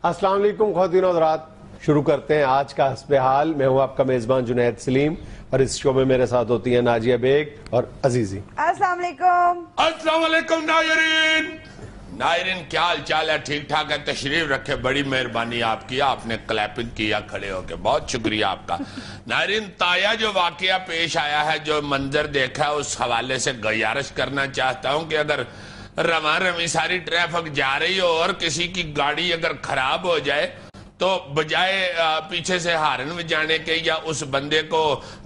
السلام علیکم خواتین و حضرات، شروع کرتے ہیں آج کا حسب حال۔ میں ہوں آپ کا میزبان جنید سلیم اور اس شو میں میرے ساتھ ہوتی ہیں ناجیہ بیگ اور عزیزی۔ السلام علیکم۔ السلام علیکم ناظرین، کیا حال چال ہے؟ ٹھیک ٹھاک ہے؟ تشریف رکھے، بڑی مہربانی آپ کی، آپ نے کلیپنگ کیا کھڑے ہو کے، بہت شکریہ آپ کا۔ ناظرین، تایا جو واقعہ پیش آیا ہے، جو منظر دیکھا ہے، اس حوالے سے گزارش کرنا چاہتا ہوں کہ اگر رواں رمی ساری ٹریفک جا رہی ہو اور کسی کی گاڑی اگر خراب ہو جائے تو بجائے پیچھے سے ہارن بجانے کے یا اس بندے کو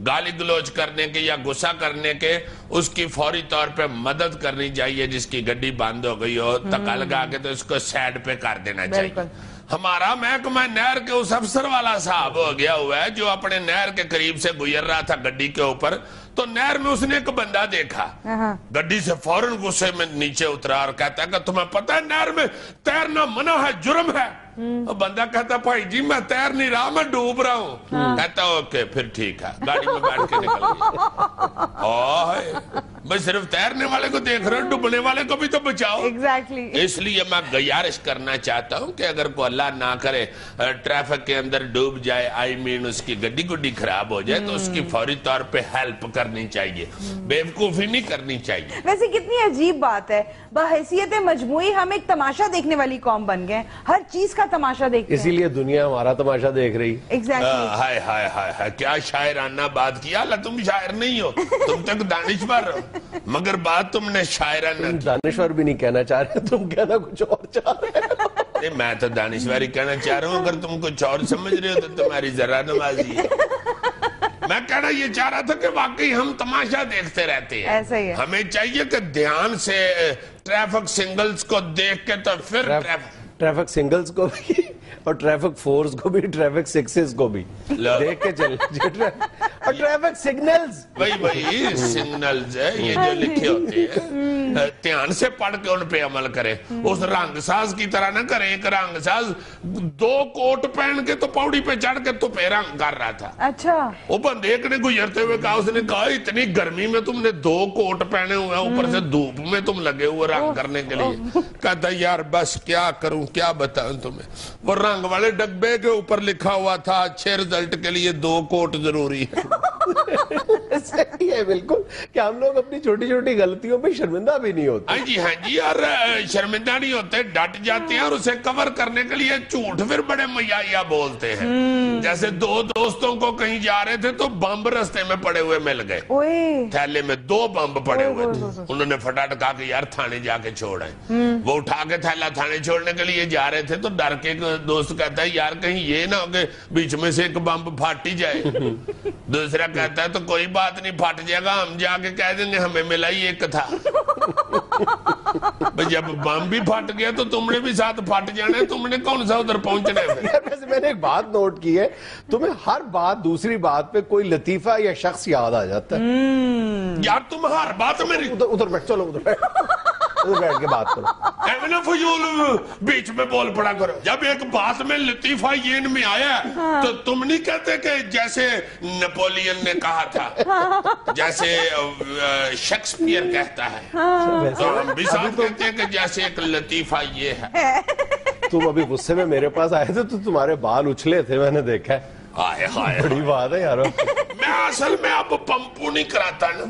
گالی گلوچ کرنے کے یا غصہ کرنے کے، اس کی فوری طور پہ مدد کرنی چاہیے۔ جس کی گڈی بند ہو گئی ہو تکا لگا کے تو اس کو سائڈ پہ کر دینا چاہیے۔ ہمارا محکمہ نہر کے اس افسر والا صاحب ہو گیا ہوا ہے جو اپنے نہر کے قریب سے گزر رہا تھا گڈی کے اوپر، تو نہر میں اس نے ایک بندہ دیکھا، گڈی سے فوراً غصے میں نیچے اترا اور کہتا ہے کہ تمہیں پتہ ہے نہر میں تیرنا منع ہے، جرم ہے۔ بندہ کہتا ہے بھائی جی میں تیر نہیں رہا، میں ڈوب رہا ہوں۔ کہتا ہے اوکے پھر ٹھیک ہے، گاڑی میں بیٹھ کے نکل گیا۔ میں صرف تیرنے والے کو دیکھ رہا ہوں، ڈوبنے والے کو بھی تو بچاؤ۔ اس لیے میں گزارش کرنا چاہتا ہوں کہ اگر کوئی اللہ نہ کرے ٹریفک کے اندر ڈوب جائے، اس کی گڈی گڈی خراب ہو جائے، تو اس کی فوری طور پہ ہیلپ کرنی چاہیے، بیوقوفی نہیں کرنی چاہیے۔ ویسے کتنی عجیب بات ہے، بحیثیت مجموعی ہم ایک تماشا دیکھنے والی قوم بن گئے، ہر چیز کا تماشا دیکھتے ہیں، اسی لیے دنیا ہمارا تماشا دیکھ رہی۔ ہائے ہائے ہائے ہائے، کیا شاعرانہ بات کیا۔ اللہ تم شاعر نہیں ہو، تم تک دانشور ہو، مگر بات تم نے شاعرانہ کی۔ دانشور بھی نہیں کہنا چاہ رہے، تم کہنا کچھ اور چاہ رہے ہو۔ میں تو دانشوری کہنا چاہ رہا ہوں، اگر تم کچھ اور سمجھ رہے ہو تو تمہاری ذرا نوازی ہے۔ میں کہنا یہ چاہ رہا تھا کہ واقعی ہم تماشا دیکھتے رہتے ہیں، ہمیں چاہیے کہ دھیان سے ٹریفک سنگلز کو دیکھ کے تو پھر ٹریفک سنگلز کو بھی اور ٹریفک فورز کو بھی، ٹریفک سکسز کو بھی دیکھ کے چل، اور ٹریفک سگنلز بھئی سگنلز ہے یہ جو لکھے ہوتے ہیں، دھیان سے پڑھ کے ان پہ عمل کریں۔ اس رنگ ساز کی طرح نہ کریں، ایک رنگ ساز 2 کوٹ پہن کے تو پوڑی پہ چڑھ کے تو پہ رنگ کر رہا تھا۔ اچھا، وہ بندے ایک نے گزرتے ہوئے کہا، اس نے کہا اتنی گرمی میں تم نے 2 کوٹ پہنے ہوئے ہیں، اوپر سے دھوپ میں تم لگے ہوئے رنگ کرنے کے لیے۔ کہتا یار بس کیا کروں، کیا بتاؤں تمہیں۔ وہ رنگ والے ڈبے کے اوپر لکھا ہوا تھا اچھے رزلٹ کے لیے 2 کوٹ ضروری ہے۔ صحیح ہے بالکل، کہ ہم لوگ اپنی چھوٹی چھوٹی غلطیوں پہ شرمندہ بھی نہیں ہوتے۔ ہاں جی، اور شرمندہ نہیں ہوتے، ڈٹ جاتے ہیں اور اسے کور کرنے کے لیے جھوٹ پھر بڑے میایا بولتے ہیں۔ جیسے 2 دوستوں کو کہیں جا رہے تھے تو بمب رستے میں پڑے ہوئے مل گئے، تھیلے میں 2 بمب پڑے ہوئے تھے۔ انہوں نے فٹاٹ کہا کہ یار تھانے جا کے چھوڑ آئیں۔ وہ اٹھا کے تھیلا تھانے چھوڑنے کے لیے جا رہے تھے تو ڈر کے ایک دوست کہتا ہے یار کہیں یہ نہ ہو کہ بیچ میں سے ایک بمب پھٹ ہی جائے۔ دوسرا کہتا ہے تو کوئی بات نہیں، پھٹ جائے گا، ہم جا کے کہہ دیں گے ہمیں ملا ہی ایک تھا۔ جب بم بھی پھٹ گیا تو تم نے بھی ساتھ پھٹ جانا ہے، تم نے کون سا ادھر پہنچنا ہے۔ ویسے میں نے ایک بات نوٹ کی ہے، تمہیں ہر بات دوسری بات پہ کوئی لطیفہ یا شخص یاد آ جاتا ہے۔ یار تم ہر بات میں ادھر بیٹھ، چلو ادھر بیٹھ کے بات کرو، ایمنہ فضول بیچ میں بول پڑا کرو۔ جب ایک بات میں لطیفہ یہ میں آیا تو تم نہیں کہتے کہ جیسے نپولین نے کہا تھا، جیسے شیکسپیئر کہتا ہے، تو ہم بھی ساتھ کہتے ہیں کہ جیسے ایک لطیفہ یہ ہے۔ تم ابھی غصے میں میرے پاس آئے تھے تو تمہارے بال اچھلے تھے، میں نے دیکھا ہے۔ بڑی بات ہے یارو۔ میں اصل میں اب پمپو نہیں کراتا نا۔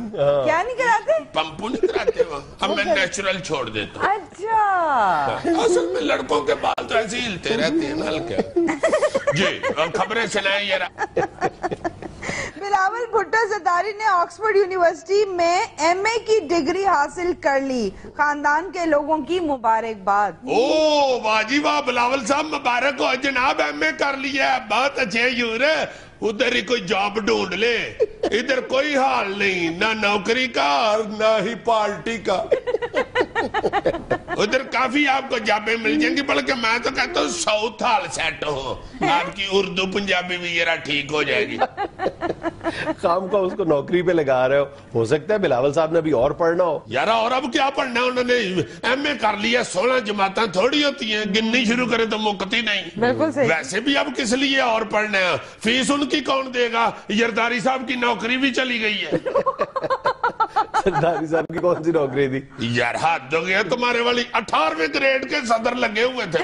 کیا نہیں کراتے؟ پمپو نہیں کراتے وہ، اب میں نیچرل چھوڑ دیتا ہوں۔ اچھا، اصل میں لڑکوں کے بال تو ایسے ہلتے رہتے ہیں نا کیا۔ جی خبریں سنائیں یہ رہا۔ بلاول بھٹو زرداری نے آکسفورڈ یونیورسٹی میں ایم اے کی ڈگری حاصل کر لی، خاندان کے لوگوں کی مبارکباد۔ اوہ واہ جی واہ، بلاول صاحب مبارک ہو جناب، ایم اے کر لیا ہے، بہت اچھے یور ہے۔ ادھر ہی کوئی جاب ڈھونڈ لے، ادھر کوئی حال نہیں، نہ نوکری کا اور نہ ہی پارٹی کا۔ ادھر کافی آپ کو جابیں مل جائیں گی، بلکہ میں تو کہتا ہوں ساؤتھ حال سیٹ ہو، آپ کی اردو پنجابی بھی ذرا ٹھیک ہو جائے گی۔ خام کا اس کو نوکری پہ لگا رہے ہو سکتا ہے بلاول صاحب نے بھی اور پڑھنا ہو۔ یار اور اب کیا پڑھنا ہے، انہوں نے ایم اے کر لیا، 16 جماعتیں تھوڑی ہوتی ہیں، گننی شروع کرے تو مکتی نہیں۔ بالکل صحیح۔ ویسے بھی اب کس لیے اور پڑھنا ہے، فیس ان کی کون دے گا، زرداری صاحب کی نوکری بھی چلی گئی ہے۔ زرداری صاحب کی کون سی نوکری تھی؟ یار حد ہو گیا، تمہارے والی 18ویں گریڈ کے صدر لگے ہوئے تھے۔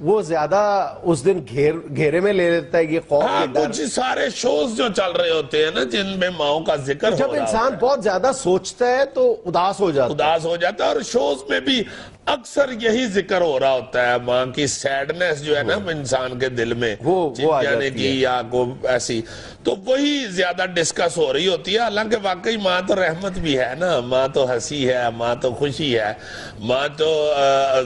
وہ زیادہ اس دن گھیرے میں لے لیتا ہے یہ خوف. کچھ سارے شوز جو چل رہے ہوتے ہیں نا جن میں ماؤں کا ذکر ہو رہا جب انسان بہت زیادہ سوچتا ہے تو اداس ہو جاتا ہے. اور شوز میں بھی اکثر یہی ذکر ہو رہا ہوتا ہے ماں کی سیڈنس جو ہے نا انسان کے دل میں وہ جانے کی یا ایسی, تو وہی زیادہ ڈسکس ہو رہی ہوتی ہے. حالانکہ واقعی ماں تو رحمت بھی ہے نا, ماں تو ہنسی ہے, ماں تو خوشی ہے, ماں تو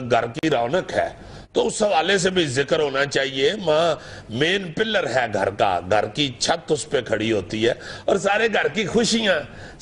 گھر کی رونق ہے. تو اس حوالے سے بھی ذکر ہونا چاہیے. ماں مین پلر ہے گھر کا, گھر کی چھت اس پہ کھڑی ہوتی ہے, اور سارے گھر کی خوشیاں,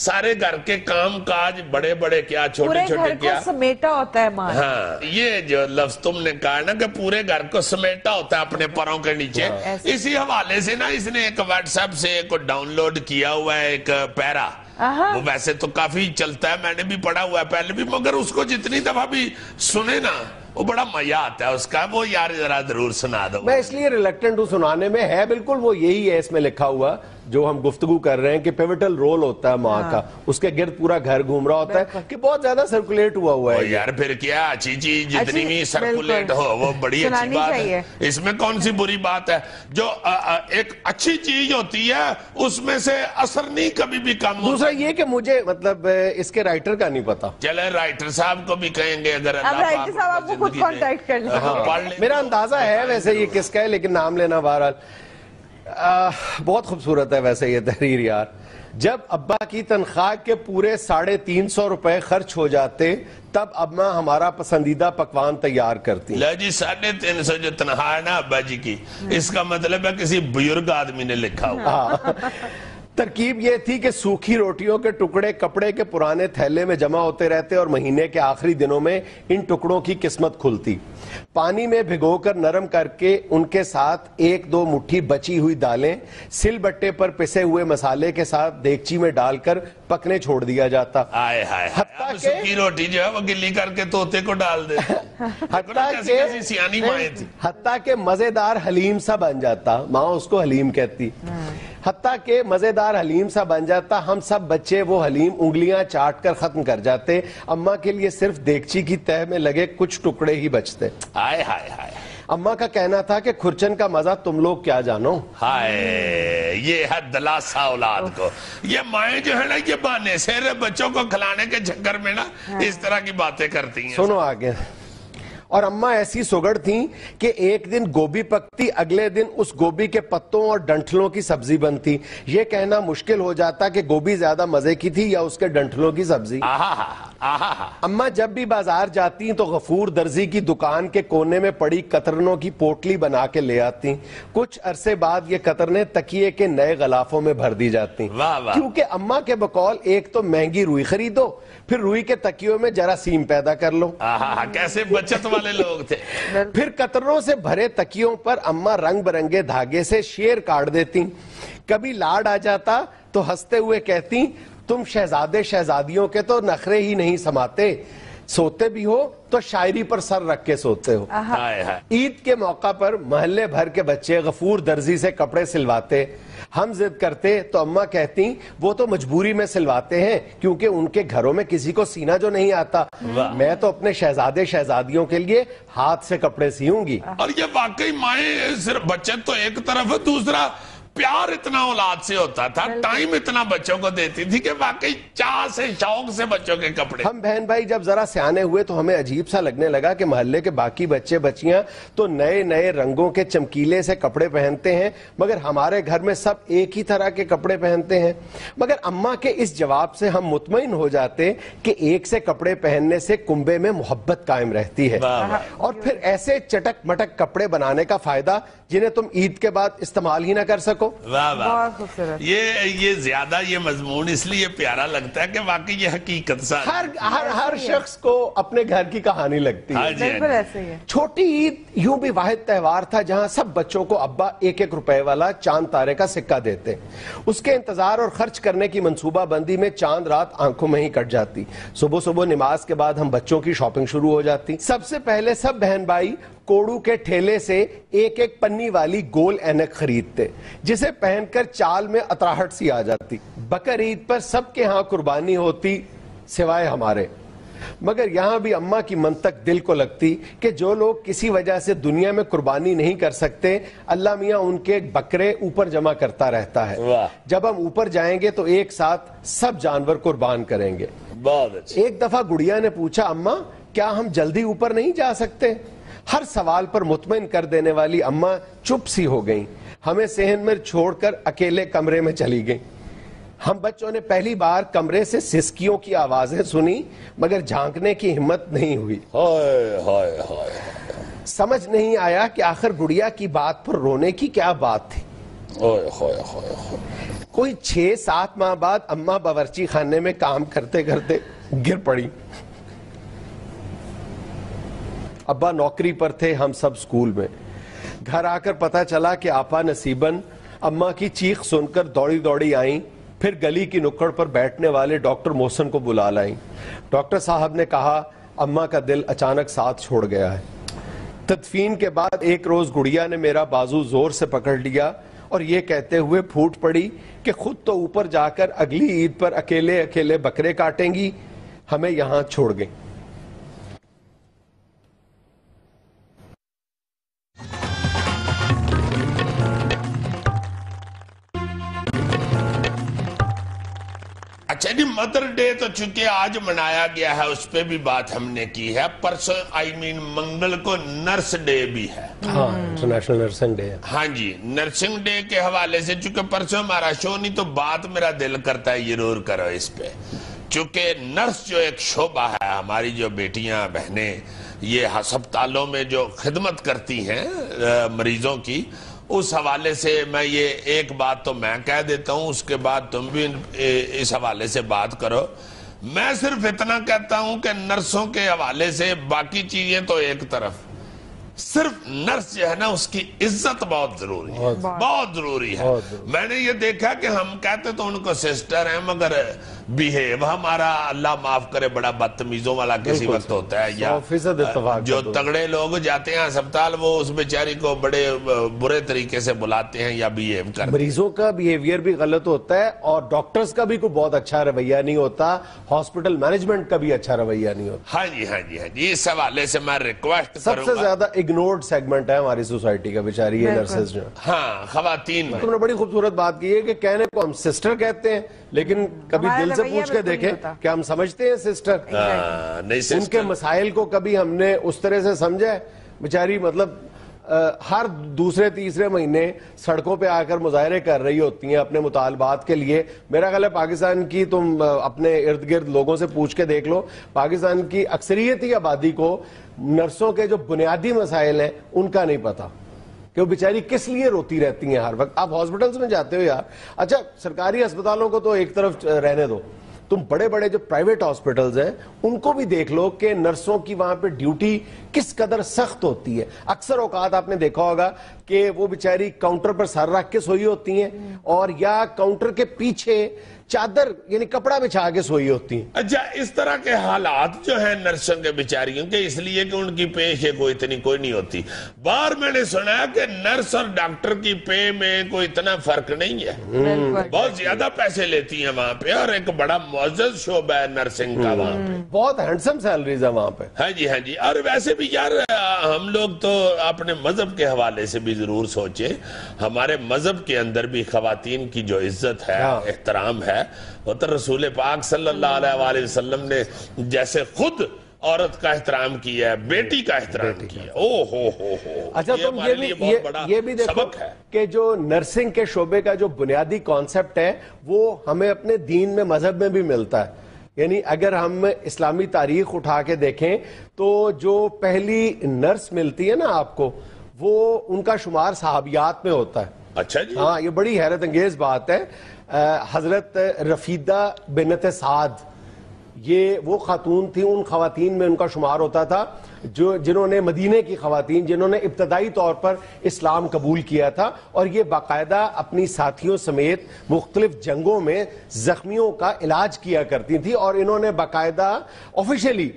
سارے گھر کے کام کاج, بڑے بڑے کیا چھوٹے چھوٹے کیا, سمیٹا ہوتا ہے ماں. ہاں, یہ جو لفظ تم نے کہا نا کہ پورے گھر کو سمیٹا ہوتا ہے اپنے پروں کے نیچے, اسی حوالے سے نا اس نے ایک واٹس ایپ سے ایک ڈاؤن لوڈ کیا ہوا ہے ایک پیرا. وہ ویسے تو کافی چلتا ہے, میں نے بھی پڑھا ہوا ہے پہلے بھی, مگر اس کو جتنی دفعہ بھی سنے نا وہ بڑا مزہ آتا ہے اس کا. وہ یار ذرا ضرور سنا دو. میں اس لیے ریلیکٹنٹ ہوں سنانے میں, ہے بالکل وہ یہی ہے اس میں لکھا ہوا جو ہم گفتگو کر رہے ہیں کہ پیوٹل رول ہوتا ہے ماں کا, اس کے گرد پورا گھر گھوم رہا ہوتا ہے کہ بہت زیادہ سرکولیٹ ہوا ہے. یار پھر کیا اچھی چیز جتنی بھی سرکولیٹ ہو وہ بڑی اچھی بات ہے, اس میں کون سی بری بات ہے. جو ایک اچھی چیز ہوتی ہے اس میں سے اثر نہیں کبھی بھی کم. دوسرا یہ کہ مجھے مطلب اس کے رائٹر کا نہیں پتا. چلے رائٹر صاحب کو بھی کہیں گے, اگر رائٹر صاحب آپ کو خود کانٹیکٹ کر لیں. میرا اندازہ ہے ویسے یہ کس کا ہے, لیکن نام لینا بہرحال. بہت خوبصورت ہے ویسے یہ تحریر یار. جب ابا کی تنخواہ کے پورے 350 روپے خرچ ہو جاتے تب اماں ہمارا پسندیدہ پکوان تیار کرتی. لے جی 350 جو تنخواہ ہے نا ابا جی کی, اس کا مطلب ہے کسی بزرگ آدمی نے لکھا ہوا. ترکیب یہ تھی کہ سوکھی روٹیوں کے ٹکڑے کپڑے کے پرانے تھیلے میں جمع ہوتے رہتے اور مہینے کے آخری دنوں میں ان ٹکڑوں کی قسمت کھلتی. پانی میں بھگو کر نرم کر کے ان کے ساتھ 1-2 مٹھی بچی ہوئی دالیں سل بٹے پر پسے ہوئے مسالے کے ساتھ دیگچی میں ڈال کر پکنے چھوڑ دیا جاتا. اب سوکھی روٹی جو ہے وہ گلی کر کے طوطے کو ڈال دے. حتیٰ کہ مزیدار حلیم سا بن جاتا, ماں اس کو حلیم کہتی, حتیٰ کہ مزیدار حلیم سا بن جاتا. ہم سب بچے وہ حلیم انگلیاں چاٹ کر ختم کر جاتے, اماں کے لیے صرف دیگچی کی تہ میں لگے کچھ ٹکڑے ہی بچتے. اماں کا کہنا تھا کہ کھرچن کا مزہ تم لوگ کیا جانو. یہ ہے دلاسا اولاد کو. یہ مائیں جو ہے نا یہ بہانے سے بچوں کو کھلانے کے چکر میں نا اس طرح کی باتیں کرتی ہیں. سنو آگے. اور اماں ایسی سگڑ تھیں کہ ایک دن گوبھی پکتی, اگلے دن اس گوبھی کے پتوں اور ڈنٹلوں کی سبزی بنتی. یہ کہنا مشکل ہو جاتا کہ گوبھی زیادہ مزے کی تھی یا اس کے ڈنٹلوں کی سبزی. اماں جب بھی بازار جاتی تو غفور درزی کی دکان کے کونے میں پڑی قطرنوں کی پوٹلی بنا کے لے آتی. کچھ عرصے بعد یہ قطرنے تکیے کے نئے غلافوں میں بھر دی جاتی, کیونکہ اماں کے بقول ایک تو مہنگی روئی خریدو, پھر روئی کے تکیوں میں جراثیم پیدا کر لو. کیسے بچت والے لوگ تھے. پھر قطروں سے بھرے تکیوں پر اماں رنگ برنگے دھاگے سے شیر کاٹ دیتی. کبھی لاڈ آ جاتا تو ہنستے ہوئے کہتی, تم شہزادے شہزادیوں کے تو نخرے ہی نہیں سماتے, سوتے بھی ہو تو شاعری پر سر رکھ کے سوتے ہو. عید کے موقع پر محلے بھر کے بچے غفور درزی سے کپڑے سلواتے. ہم ضد کرتے تو اماں کہتی وہ تو مجبوری میں سلواتے ہیں کیونکہ ان کے گھروں میں کسی کو سینا جو نہیں آتا, میں تو اپنے شہزادے شہزادیوں کے لیے ہاتھ سے کپڑے سیوں گی. اور یہ واقعی مائیں صرف بچت تو ایک طرف ہے, دوسرا پیار اتنا اولاد سے ہوتا تھا, ٹائم اتنا بچوں کو دیتی تھی کہ واقعی چاہ سے شوق سے بچوں کے کپڑے. ہم بہن بھائی جب ذرا سیانے ہوئے تو ہمیں عجیب سا لگنے لگا کہ محلے کے باقی بچے بچیاں تو نئے نئے رنگوں کے چمکیلے سے کپڑے پہنتے ہیں, مگر ہمارے گھر میں سب ایک ہی طرح کے کپڑے پہنتے ہیں. مگر اماں کے اس جواب سے ہم مطمئن ہو جاتے کہ ایک سے کپڑے پہننے سے کنبے میں محبت قائم رہتی ہے. اور پھر ایسے چٹک مٹک کپڑے بنانے کا فائدہ جنہیں تم عید کے بعد استعمال ہی نہ کر سکو. یہ زیادہ یہ مضمون اس لیے پیارا لگتا ہے کہ واقعی یہ حقیقت سا ہر شخص کو اپنے گھر کی کہانی لگتی ہے. چھوٹی عید یوں بھی واحد تہوار تھا جہاں سب بچوں کو ابا 1-1 روپے والا چاند تارے کا سکہ دیتے. اس کے انتظار اور خرچ کرنے کی منصوبہ بندی میں چاند رات آنکھوں میں ہی کٹ جاتی. صبح نماز کے بعد ہم بچوں کی شاپنگ شروع ہو جاتی. سب سے پہلے سب بہن بھائی کوڑو کے ٹھیلے سے 1-1 پنی والی گول اینک خریدتے جسے پہن کر چال میں اطراہٹ سی آ جاتی. بقر عید پر سب کے ہاں قربانی ہوتی سوائے ہمارے. مگر یہاں بھی اماں کی منطق دل کو لگتی کہ جو لوگ کسی وجہ سے دنیا میں قربانی نہیں کر سکتے اللہ میاں ان کے بکرے اوپر جمع کرتا رہتا ہے. جب ہم اوپر جائیں گے تو ایک ساتھ سب جانور قربان کریں گے. ایک دفعہ گڑیا نے پوچھا اماں کیا ہم جلدی اوپر نہیں جا سکتے؟ ہر سوال پر مطمئن کر دینے والی اماں چپ سی ہو گئیں. ہمیں صحن میں چھوڑ کر اکیلے کمرے میں چلی گئیں. ہم بچوں نے پہلی بار کمرے سے سسکیوں کی آوازیں سنی مگر جھانکنے کی ہمت نہیں ہوئی. سمجھ نہیں آیا کہ آخر گڑیا کی بات پر رونے کی کیا بات تھی. کوئی 6-7 ماہ بعد اماں باورچی خانے میں کام کرتے کرتے گر پڑی. ابا نوکری پر تھے, ہم سب سکول میں. گھر آ کر پتا چلا کہ آپا نصیباً اماں کی چیخ سن کر دوڑی دوڑی آئیں. پھر گلی کی نکڑ پر بیٹھنے والے ڈاکٹر محسن کو بلا لائیں. ڈاکٹر صاحب نے کہا اماں کا دل اچانک ساتھ چھوڑ گیا ہے. تدفین کے بعد ایک روز گڑیا نے میرا بازو زور سے پکڑ لیا اور یہ کہتے ہوئے پھوٹ پڑی کہ خود تو اوپر جا کر اگلی عید پر اکیلے اکیلے بکرے کاٹیں گی, ہمیں یہاں چھوڑ گئیں. اچھا جی, مدر ڈے تو چونکہ آج منایا گیا ہے اس پہ بھی بات ہم نے کی ہے. پرسوں منگل کو نرس ڈے بھی ہے. ہاں, انٹرنیشنل نرسنگ ڈے. ہاں جی, نرسنگ ڈے کے حوالے سے چونکہ پرسوں ہمارا شو نہیں تو بات میرا دل کرتا ہے ضرور کرو اس پہ. چونکہ نرس جو ایک شعبہ ہے, ہماری جو بیٹیاں بہنیں یہ ہسپتالوں میں جو خدمت کرتی ہیں مریضوں کی, اس حوالے سے میں یہ ایک بات تو میں کہہ دیتا ہوں, اس کے بعد تم بھی اس حوالے سے بات کرو. میں صرف اتنا کہتا ہوں کہ نرسوں کے حوالے سے باقی چیزیں تو ایک طرف, صرف نرس جو ہے نا اس کی عزت بہت ضروری ہے, بہت ضروری ہے. میں نے یہ دیکھا کہ ہم کہتے تو ان کو سسٹر ہیں مگر بیہیو ہمارا اللہ معاف کرے بڑا بدتمیزوں والا کسی وقت ہوتا ہے. یا جو تگڑے لوگ جاتے ہیں ہسپتال وہ اس بیچاری کو بڑے برے طریقے سے بلاتے ہیں یا بیہیو کرتے ہیں. مریضوں کا بیہیویئر بھی غلط ہوتا ہے اور ڈاکٹرز کا بھی کوئی بہت اچھا رویہ نہیں ہوتا, ہاسپٹل مینجمنٹ کا بھی اچھا رویہ نہیں ہوتا. ہاں جی ہاں جی ہاں جی, اس حوالے سے میں ریکویسٹ سب سے زیادہ اگنورڈ سیگمنٹ ہے ہماری سوسائٹی کا بیچاری یہ نرسز جو. ہاں, خواتین میں تم نے بڑی خوبصورت بات کی ہے کہ کہنے کو ہم سسٹر کہتے ہیں لیکن کبھی دل سے پوچھ کے دیکھیں کہ ہم سمجھتے ہیں سسٹر, ان کے مسائل کو کبھی ہم نے اس طرح سے سمجھا ہے. بیچاری مطلب ہر دوسرے تیسرے مہینے سڑکوں پہ آ کر مظاہرے کر رہی ہوتی ہیں اپنے مطالبات کے لیے. میرا خیال ہے پاکستان کی تم اپنے ارد گرد لوگوں سے پوچھ کے دیکھ لو, پاکستان کی اکثریتی آبادی کو نرسوں کے جو بنیادی مسائل ہیں ان کا نہیں پتا کہ وہ بیچاری کس لیے روتی رہتی ہیں ہر وقت. آپ ہاسپٹلز میں جاتے ہو یار, اچھا سرکاری ہسپتالوں کو تو ایک طرف رہنے دو, تم بڑے بڑے جو پرائیویٹ ہاسپٹلز ہیں ان کو بھی دیکھ لو کہ نرسوں کی وہاں پہ ڈیوٹی کس قدر سخت ہوتی ہے. اکثر اوقات آپ نے دیکھا ہوگا کہ وہ بیچاری کاؤنٹر پر سر رکھ کے سوئی ہوتی ہیں اور یا کاؤنٹر کے پیچھے چادر یعنی کپڑا بچھا کے سوئی ہوتی ہیں. اچھا, اس طرح کے حالات جو ہیں نرسوں کے بیچاریوں کے اس لیے کہ ان کی پے کوئی اتنی کوئی نہیں ہوتی. باہر میں نے سنا ہے کہ نرس اور ڈاکٹر کی پے میں کوئی اتنا فرق نہیں ہے, بہت زیادہ پیسے لیتی ہیں وہاں پہ اور ایک بڑا معزز شعبہ ہے نرسنگ کا وہاں پہ, بہت ہینڈسم سیلریز ہے وہاں پہ. ہاں جی ہاں جی. اور ویسے بھی یار ہم لوگ تو اپنے مذہب کے حوالے سے بھی ضرور سوچیں, ہمارے مذہب کے اندر بھی خواتین کی جو عزت ہے احترام ہے وہ تو رسول پاک صلی اللہ علیہ وآلہ وسلم نے جیسے خود عورت کا احترام کیا ہے, بیٹی کا احترام کیا. او ہو. اچھا تم یہ بھی دیکھو کہ جو نرسنگ کے شعبے کا جو بنیادی کانسیپٹ ہے وہ ہمیں اپنے دین میں مذہب میں بھی ملتا ہے. یعنی اگر ہم اسلامی تاریخ اٹھا کے دیکھیں تو جو پہلی نرس ملتی ہے نا آپ کو, وہ ان کا شمار صحابیات میں ہوتا ہے. اچھا جی, ہاں, یہ بڑی حیرت انگیز بات ہے. حضرت رفیدہ بنت سعد یہ وہ خاتون تھی, ان خواتین میں ان کا شمار ہوتا تھا جنہوں نے مدینے کی خواتین جنہوں نے ابتدائی طور پر اسلام قبول کیا تھا اور یہ باقاعدہ اپنی ساتھیوں سمیت مختلف جنگوں میں زخمیوں کا علاج کیا کرتی تھی اور انہوں نے باقاعدہ آفیشلی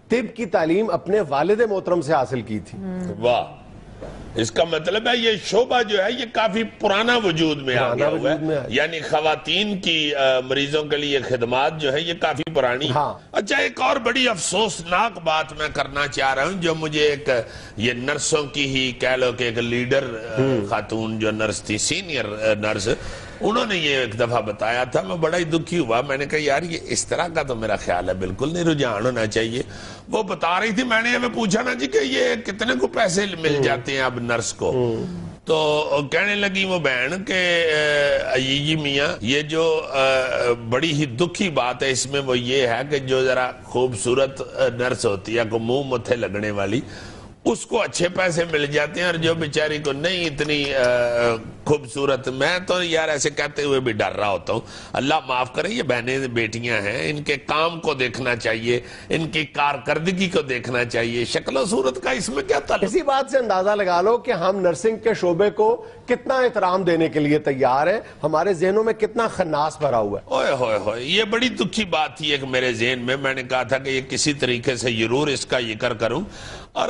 طب کی تعلیم اپنے والد محترم سے حاصل کی تھی. واہ. اس کا مطلب ہے یہ شعبہ جو ہے یہ کافی پرانا وجود میں آ گیا ہوا ہے، یعنی خواتین کی مریضوں کے لیے خدمات جو ہے یہ کافی پرانی۔ اچھا، ایک اور بڑی افسوسناک بات میں کرنا چاہ رہا ہوں، جو مجھے ایک یہ نرسوں کی ہی کہہ لو کہ ایک لیڈر خاتون جو نرس تھی، سینئر نرس، انہوں نے یہ ایک دفعہ بتایا تھا، میں بڑا ہی دکھی ہوا، میں نے کہا یار یہ اس طرح کا تو میرا خیال ہے بالکل نہیں، رجحان ہونا چاہیے۔ وہ بتا رہی تھی، میں نے ہمیں پوچھا نا جی کہ یہ کتنے کو پیسے مل جاتے ہیں اب نرس کو، تو کہنے لگی وہ بہن کہ جی میاں یہ جو بڑی ہی دکھی بات ہے اس میں وہ یہ ہے کہ جو ذرا خوبصورت نرس ہوتی ہے کو منہ متھے لگنے والی، اس کو اچھے پیسے مل جاتے ہیں، اور جو بیچاری کو نہیں اتنی خوبصورت، میں تو یار ایسے کہتے ہوئے بھی ڈر رہا ہوتا ہوں، اللہ معاف کرے، یہ بہنیں بیٹیاں ہیں، ان کے کام کو دیکھنا چاہیے، ان کی کارکردگی کو دیکھنا چاہیے، شکل و صورت کا اس میں کیا تعلق؟ اسی بات سے اندازہ لگا لو کہ ہم نرسنگ کے شعبے کو کتنا احترام دینے کے لیے تیار ہیں، ہمارے ذہنوں میں کتنا خناس بھرا ہوا ہے۔ اوئے ہوئے ہوئے، یہ بڑی دکھی بات تھی ایک میرے ذہن میں نے کہا تھا کہ یہ کسی طریقے سے ضرور اس کا ذکر کروں، اور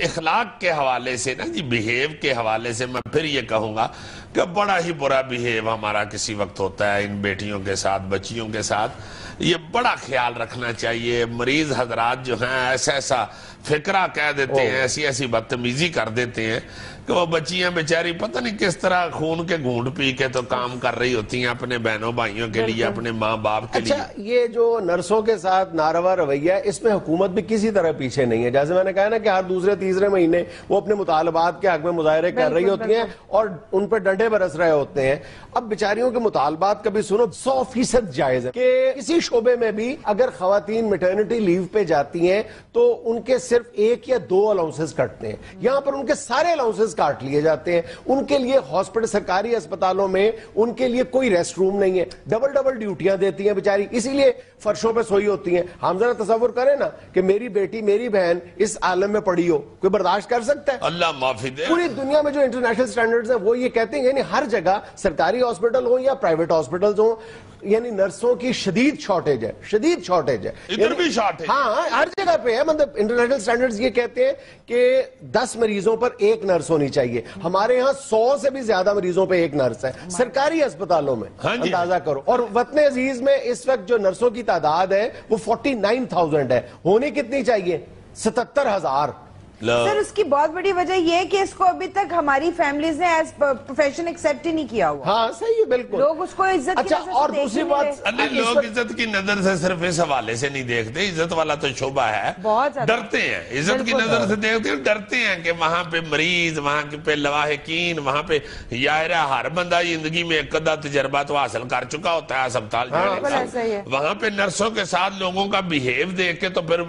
اخلاق کے حوالے سے نا جی، بیہیو کے حوالے سے میں پھر یہ کہوں گا کہ بڑا ہی برا بیہیو ہمارا کسی وقت ہوتا ہے ان بیٹیوں کے ساتھ، بچیوں کے ساتھ، یہ بڑا خیال رکھنا چاہیے۔ مریض حضرات جو ہیں ایسا فکرہ کہہ دیتے ہیں، ایسی بدتمیزی کر دیتے ہیں کہ وہ بچیاں بیچاری پتہ نہیں کس طرح خون کے گھونٹ پی کے تو کام کر رہی ہوتی ہیں اپنے بہنوں بھائیوں کے لیے، اپنے ماں باپ کے لیے۔ اچھا، یہ جو نرسوں کے ساتھ ناروا رویہ ہے، اس میں حکومت بھی کسی طرح پیچھے نہیں ہے۔ جیسے میں نے کہا نا کہ ہر دوسرے تیسرے مہینے وہ اپنے مطالبات کے حق میں مظاہرے کر رہی ہوتی ہیں اور ان پہ ڈنڈے برس رہے ہوتے ہیں۔ اب بیچاریوں کے مطالبات کبھی سنو، 100% جائز ہے کہ کسی شعبے میں بھی اگر خواتین میٹرنٹی لیو پہ جاتی ہیں تو ان کے صرف 1 یا 2 الاؤنسز کٹتے ہیں، یہاں پر ان کے سارے الاؤنسز کاٹ لیے جاتے ہیں۔ ان کے لیے ہاسپٹل، سرکاری اسپتالوں میں ان کے لیے کوئی ریسٹ روم نہیں ہے، ڈبل ڈیوٹیاں دیتی ہیں بیچاری، اسی لیے فرشوں پہ سوئی ہوتی ہیں۔ ہم ذرا تصور کریں نا کہ میری بیٹی، میری بہن اس عالم میں پڑی ہو، کوئی برداشت کر سکتا ہے؟ اللہ معافی دے۔ پوری دنیا میں جو انٹرنیشنل سٹینڈرڈز ہیں وہ یہ کہتے ہیں، یعنی ہر جگہ سرکاری ہاسپٹل ہوں یا پرائیویٹ ہاسپٹلز ہوں، یعنی نرسوں کی شدید شارٹیج ہے، شدید شارٹیج ہے، ادھر بھی شارٹیج، ہاں ہر جگہ پہ ہے۔ مطلب انٹرنیشنل سٹینڈرڈز یہ کہتے ہیں کہ 10 مریضوں پر 1 نرس ہونی چاہیے، ہمارے ہاں 100 سے بھی زیادہ مریضوں پہ 1 نرس ہے سرکاری اسپتالوں میں، اندازہ کرو۔ اور وطن عزیز میں اس وقت جو نرسوں کی تعداد ہے وہ 49,000 ہے، ہونی کتنی چاہیے؟ 77,000۔ سر اس کی بہت بڑی وجہ یہ ہے کہ اس کو ابھی تک ہماری فیملیز نے ایز پروفیشن ایکسیپٹ ہی نہیں کیا ہوا۔ ہاں صحیح ہے، بالکل۔ لوگ اس کو عزت کی نظر سے اور دوسری بات، لوگ عزت کی نظر سے صرف اس حوالے سے نہیں دیکھتے، عزت والا تو شعبہ ہے، ڈرتے ہیں، عزت کی نظر سے دیکھتے ہیں، ڈرتے ہیں کہ وہاں پہ مریض، وہاں پہ لواحقین، وہاں پہ یارہ ہر بندہ زندگی میں ایک آدھا تجربہ تو حاصل کر چکا ہوتا ہے اسپتال جانے کا، وہاں پہ نرسوں کے ساتھ لوگوں کا بیہیو دیکھ کے تو پھر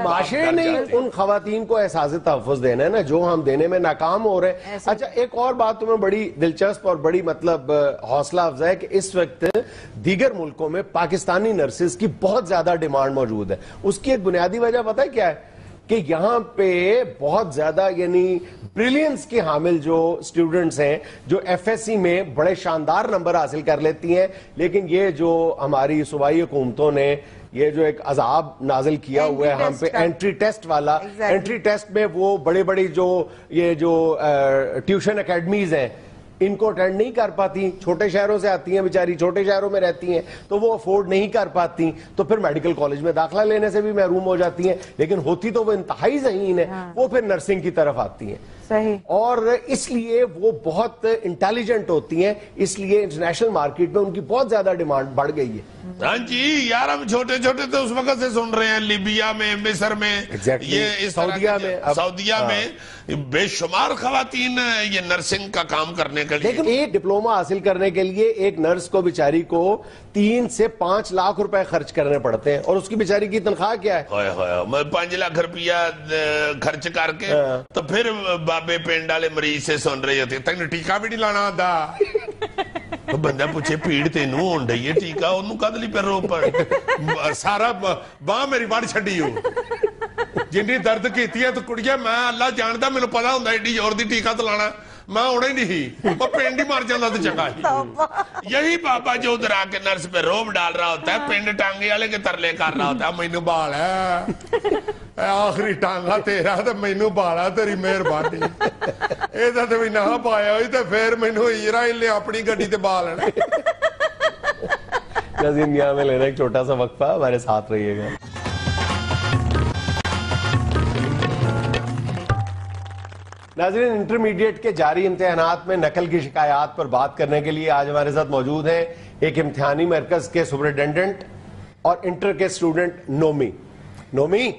معاشرے نے ان خواتین کو احساس تحفظ دینا ہے نا جو ہم دینے میں ناکام ہو رہے ہیں۔ اچھا، ایک اور بات تمہیں بڑی دلچسپ اور بڑی مطلب حوصلہ افزا ہے کہ اس وقت دیگر ملکوں میں پاکستانی نرسز کی بہت زیادہ ڈیمانڈ موجود ہے۔ اس کی ایک بنیادی وجہ پتہ ہے کیا ہے؟ کہ یہاں پہ بہت زیادہ یعنی بریلینس کے حامل جو سٹوڈنٹس ہیں جو FSC میں بڑے شاندار نمبر حاصل کر لیتی ہیں، لیکن یہ جو ہماری صوبائی حکومتوں نے یہ جو ایک عذاب نازل کیا ہوا ہے ہم پہ انٹری ٹیسٹ والا، انٹری ٹیسٹ میں وہ بڑی جو یہ جو ٹیوشن اکیڈمیز ہیں ان کو اٹینڈ نہیں کر پاتی، چھوٹے شہروں سے آتی ہیں بیچاری، چھوٹے شہروں میں رہتی ہیں تو وہ افورڈ نہیں کر پاتی، تو پھر میڈیکل کالج میں داخلہ لینے سے بھی محروم ہو جاتی ہیں، لیکن ہوتی تو وہ انتہائی ذہین ہے، وہ پھر نرسنگ کی طرف آتی ہیں۔ اور اس لیے وہ بہت انٹیلیجنٹ ہوتی ہیں، اس لیے انٹرنیشنل مارکیٹ میں ان کی بہت زیادہ ڈیمانڈ بڑھ گئی ہے۔ ہاں جی یار، ہم چھوٹے تو اس وقت سے سن رہے ہیں، لیبیا میں، مصر میں، یہ سعودیہ میں بے شمار خواتین یہ نرسنگ کا کام کرنے کے لیے، لیکن ایک ڈپلوما حاصل کرنے کے لیے ایک نرس کو بیچاری کو 3 سے 5 لاکھ روپے خرچ کرنے پڑتے ہیں، اور اس کی بیچاری کی تنخواہ کیا ہے؟ 5 لاکھ روپیہ خرچ کر کے تو پھر بابے پنڈ والے مریض سے سن رہی ہوتی ہے، تک ٹیکا بھی نہیں لانا آتا، بندہ پوچھے پیڑ تینوں ہون رہی ہے، ٹیکا انہوں کد لی پہ رو پڑ سارا باں میری بڑھ چھڑی ہو جنہی درد کیتی ہے تو کڑیا میں اللہ جاندہ میں نے پتا ہوں دا ایڈی اور دی ٹیکا تو لانا، میں اڑے نہیں وہ پنڈ ہی مار جاتا تو چنگا ہی یہی بابا جو ادھر آ کے نرس پہ روب ڈال رہا ہوتا ہے پنڈ ٹانگے والے کے ترلے کر رہا ہوتا ہے مینو بال ہے آخری ٹانگا تیرا تو مینو بالا تیری مہربانی یہ تو بھی نہ پایا ہوئی تو پھر مینو اسرائیل نے اپنی گڈی تے بال لینا ناظرین یہاں میں لینا ایک چھوٹا سا وقفہ ہمارے ساتھ رہیے گا. ناظرین انٹرمیڈیٹ کے جاری امتحانات میں نقل کی شکایات پر بات کرنے کے لیے آج ہمارے ساتھ موجود ہیں ایک امتحانی مرکز کے سپرنٹینڈنٹ اور انٹر کے اسٹوڈنٹ نومی. نومی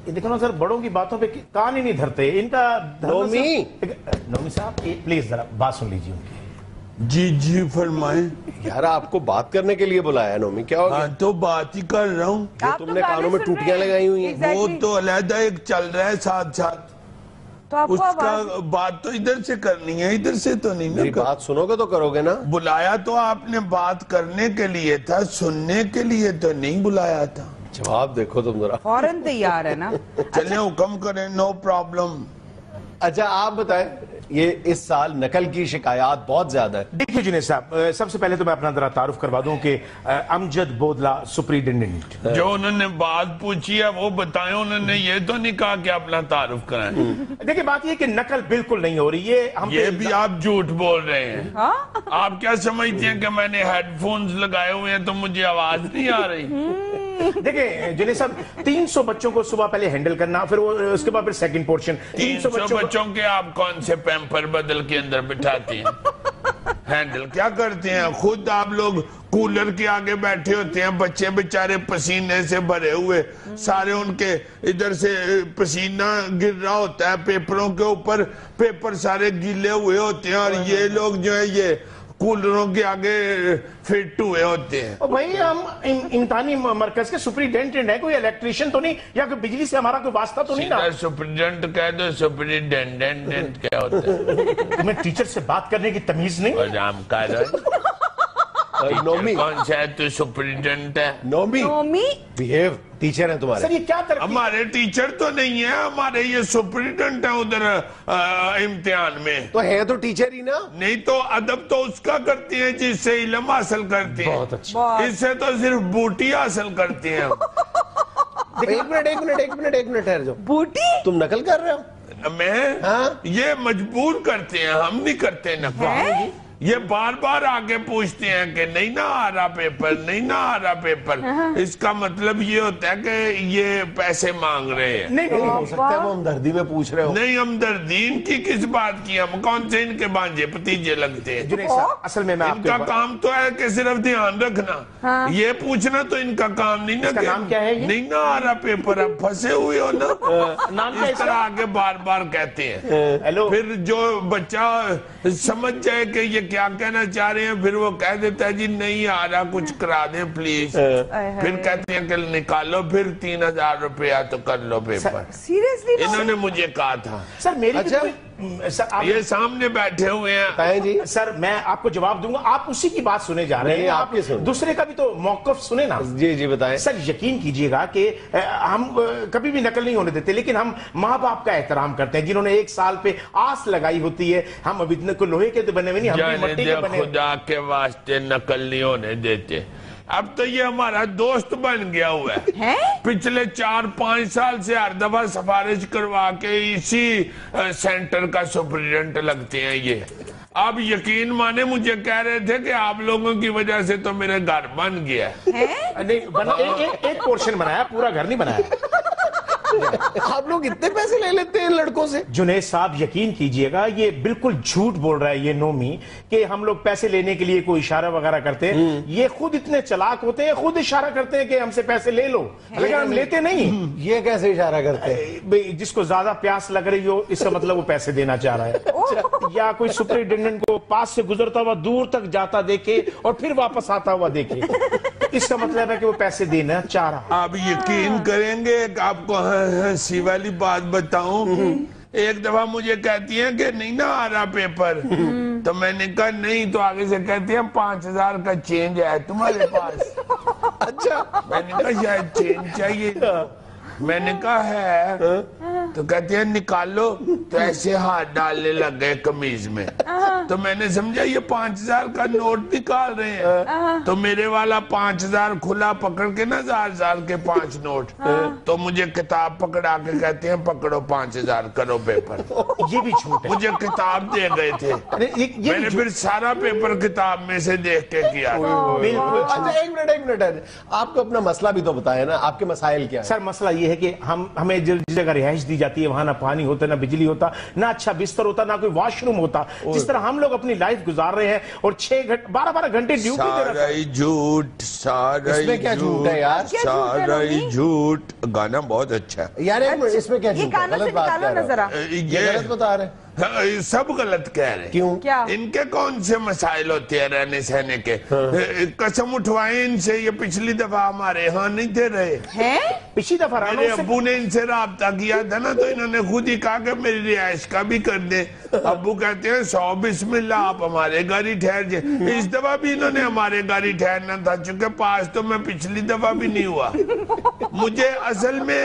دیکھو نا سر بڑوں کی باتوں پہ کان ہی نہیں دھرتے ان کا. نومی صاحب پلیز ذرا بات سن لیجیے ان کی. جی فرمائیں. یار آپ کو بات کرنے کے لیے بلایا نومی, کیا ہو گیا؟ تو بات ہی کر رہا ہوں. تم نے کانوں میں ٹوٹیاں لگائی ہوئی ہیں. وہ تو علیحدہ ایک چل رہا ہے ساتھ ساتھ اس کا بات تو ادھر سے کرنی ہے ادھر سے تو نہیں. میری بات سنو گے تو کرو گے نا. بلایا تو آپ نے بات کرنے کے لیے تھا سننے کے لیے تو نہیں بلایا تھا. جواب دیکھو تم ذرا. فوراً تیار ہے نا. چلیں حکم کریں نو پرابلم. اچھا آپ بتائیں یہ اس سال نقل کی شکایات بہت زیادہ ہے. دیکھیے جنید صاحب سب سے پہلے تو میں اپنا ذرا تعارف کروا دوں کہ امجد بودلہ سپرنٹینڈنٹ. جو انہوں نے بات پوچھی ہے وہ بتائیں. انہوں نے یہ تو نہیں کہا کہ اپنا تعارف کرائیں. دیکھیں بات یہ کہ نقل بالکل نہیں ہو رہی. یہ بھی آپ جھوٹ بول رہے ہیں. آپ کیا سمجھتے ہیں کہ میں نے ہیڈ فونز لگائے ہوئے ہیں تو مجھے آواز نہیں آ رہی؟ دیکھیں جنید صاحب 300 بچوں کو صبح پہلے ہینڈل کرنا پھر اس کے بعد پھر سیکنڈ پورشن 300 بچوں کے آپ کون سے پیمپر بدل کے اندر بٹھاتے ہیں ہینڈل کیا کرتے ہیں؟ خود آپ لوگ کولر کے آگے بیٹھے ہوتے ہیں بچے بچارے پسینے سے بھرے ہوئے سارے ان کے ادھر سے پسینہ گر رہا ہوتا ہے پیپروں کے اوپر پیپر سارے گیلے ہوئے ہوتے ہیں اور یہ لوگ جو ہے یہ کولروں کے آگے فٹ ہوئے ہوتے ہیں. بھائی ہم امتحانی مرکز کے سپرنٹینڈنٹ ہیں کوئی الیکٹریشین تو نہیں یا کوئی بجلی سے ہمارا کوئی واسطہ تو نہیں نا. سپرنٹینڈنٹ کہہ دو سپرنٹینڈنٹ کیا ہوتا ہے؟ تمہیں ٹیچر سے بات کرنے کی تمیز نہیں. وجام کہہ رہا نومی کون سا ہے تو سپرنٹینڈنٹ ہے؟ نومی بیہیو ٹیچر ہیں تمہارے. سر یہ کیا ہمارے ٹیچر تو نہیں ہیں ہمارے یہ سپرنٹینڈنٹ ہیں ادھر امتحان میں. تو ہے تو ٹیچر ہی نا. نہیں تو ادب تو اس کا کرتے ہیں جس سے علم حاصل کرتے ہیں. بہت اچھا. اس سے تو صرف بوٹی حاصل کرتے ہیں. ایک منٹ ٹھہر جاؤ. بوٹی تم نقل کر رہے ہو؟ میں یہ مجبور کرتے ہیں ہم نہیں کرتے نقل. یہ بار بار آگے پوچھتے ہیں کہ نہیں نہ آ رہا پیپر نہیں نہ آ رہا پیپر. اس کا مطلب یہ ہوتا ہے کہ یہ پیسے مانگ رہے ہیں. نہیں ہو سکتا ہے وہ ہمدردی میں پوچھ رہے ہو. نہیں ہمدردین کی کس بات کی ہم کون سے ان کے بانجے بتیجے لگتے ہیں. اصل میں ان کا کام تو ہے کہ صرف دھیان رکھنا یہ پوچھنا تو ان کا کام نہیں نا. نام کیا ہے؟ نہیں نہ آ رہا پیپر اب پھنسے ہوئے ہو نا اس طرح آگے بار بار کہتے ہیں. پھر جو بچہ سمجھ جائے کہ یہ کیا کہنا چاہ رہے ہیں پھر وہ کہہ دیتا ہے جی نہیں آ رہا کچھ کرا دیں پلیز. پھر کہتے ہیں کہ نکالو پھر 3000 روپیہ تو کر لو پیپر. سیریسلی انہوں نے مجھے کہا تھا. سر میری یہ سامنے بیٹھے ہوئے ہیں جی. سر میں آپ کو جواب دوں گا آپ اسی کی بات سنے جا رہے ہیں. آپ دوسرے کا بھی تو موقف سنے نا. جی بتائیں. سر یقین کیجئے گا کہ ہم کبھی بھی نقل نہیں ہونے دیتے لیکن ہم ماں باپ کا احترام کرتے ہیں جنہوں نے 1 سال پہ آس لگائی ہوتی ہے. ہم ابھی اتنے کو لوہے کے تو بنے ہوئے نہیں ہم بھی مٹی کے بنے. خدا کے واسطے نقل نہیں ہونے دیتے. اب تو یہ ہمارا دوست بن گیا ہوا ہے. پچھلے 4-5 سال سے ہر دفعہ سفارش کروا کے اسی سینٹر کا سپرنٹینڈنٹ لگتے ہیں یہ. آپ یقین مانے مجھے کہہ رہے تھے کہ آپ لوگوں کی وجہ سے تو میرے گھر بن گیا. ایک پورشن بنایا پورا گھر نہیں بنایا. آپ لوگ اتنے پیسے لے لیتے ہیں لڑکوں سے. جنید صاحب یقین کیجئے گا یہ بالکل جھوٹ بول رہا ہے یہ نومی کہ ہم لوگ پیسے لینے کے لیے کوئی اشارہ وغیرہ کرتے ہیں. یہ خود اتنے چلاک ہوتے ہیں خود اشارہ کرتے ہیں کہ ہم سے پیسے لے لو لیکن ہم لیتے نہیں. یہ کیسے اشارہ کرتے ہیں؟ جس کو زیادہ پیاس لگ رہی ہو اس کا مطلب وہ پیسے دینا چاہ رہا ہے. یا کوئی سپرنٹینڈنٹ کو پاس سے گزرتا ہوا دور تک جاتا دیکھے اور پھر واپس آتا ہوا دیکھے اس کا مطلب ہے کہ وہ پیسے دینا چاہ رہا. آپ یقین کریں گے آپ کو ہنسی والی بات بتاؤں. ایک دفعہ مجھے کہتی ہیں کہ نہیں نہ آ رہا پیپر تو میں نے کہا نہیں تو آگے سے کہتی ہیں 5000 کا چینج ہے تمہارے پاس. اچھا میں نے کہا شاید چینج چاہیے. میں نے کہا ہے تو کہتے ہیں نکالو، تو ایسے ہاتھ ڈالنے لگ گئے قمیض میں، تو میں نے سمجھا یہ 5000 کا نوٹ نکال رہے ہیں، تو میرے والا 5000 کھلا پکڑ کے نا 1000 کے 5 نوٹ، تو مجھے کتاب پکڑا کے کہتے ہیں پکڑو 5000 کرو پیپر۔ یہ بھی جھوٹ ہے۔ مجھے کتاب دے گئے تھے، میں نے پھر سارا پیپر کتاب میں سے دیکھ کے کیا۔ اچھا ایک منٹ آپ کو اپنا مسئلہ بھی تو بتایا نا، آپ کے مسائل کیا ہیں؟ سر مسئلہ یہ ہے کہ ہمیں جس جگہ رہائش دی جاتی ہے وہاں نہ پانی ہوتا، نہ بجلی ہوتا، نہ اچھا بستر ہوتا، نہ کوئی واش روم ہوتا۔ جس طرح ہم لوگ اپنی لائف گزار رہے ہیں اور 12 گھنٹے ڈیوٹی دے رہے ہیں۔ سارا ہی جھوٹ، سارا اس میں کیا جھوٹ ہے یار؟ سارا ہی جھوٹ۔ گانا بہت اچھا ہے یار ایک منٹ، اس میں کیا جھوٹ ہے؟ غلط بات کہہ رہے ہو، یہ غلط بتا رہے ہیں۔ سب غلط کہہ رہے ہیں۔ کیوں؟ ان کے کون سے مسائل ہوتے ہیں رہنے سہنے کے؟ قسم اٹھوائیں ان سے، یہ پچھلی دفعہ ہمارے ہاں نہیں تھے رہے، پچھلی دفعہ میرے ابو نے ان سے رابطہ کیا تھا نا، تو انہوں نے خود ہی کہا کہ میری رہائش کا بھی کر دیں۔ ابو کہتے ہیں 100 بسم اللہ، آپ ہمارے گھر ہی ٹھہر جائیں۔ اس دفعہ بھی انہوں نے ہمارے گھر ہی ٹھہرنا تھا، چونکہ پاس تو میں پچھلی دفعہ بھی نہیں ہوا۔ مجھے اصل میں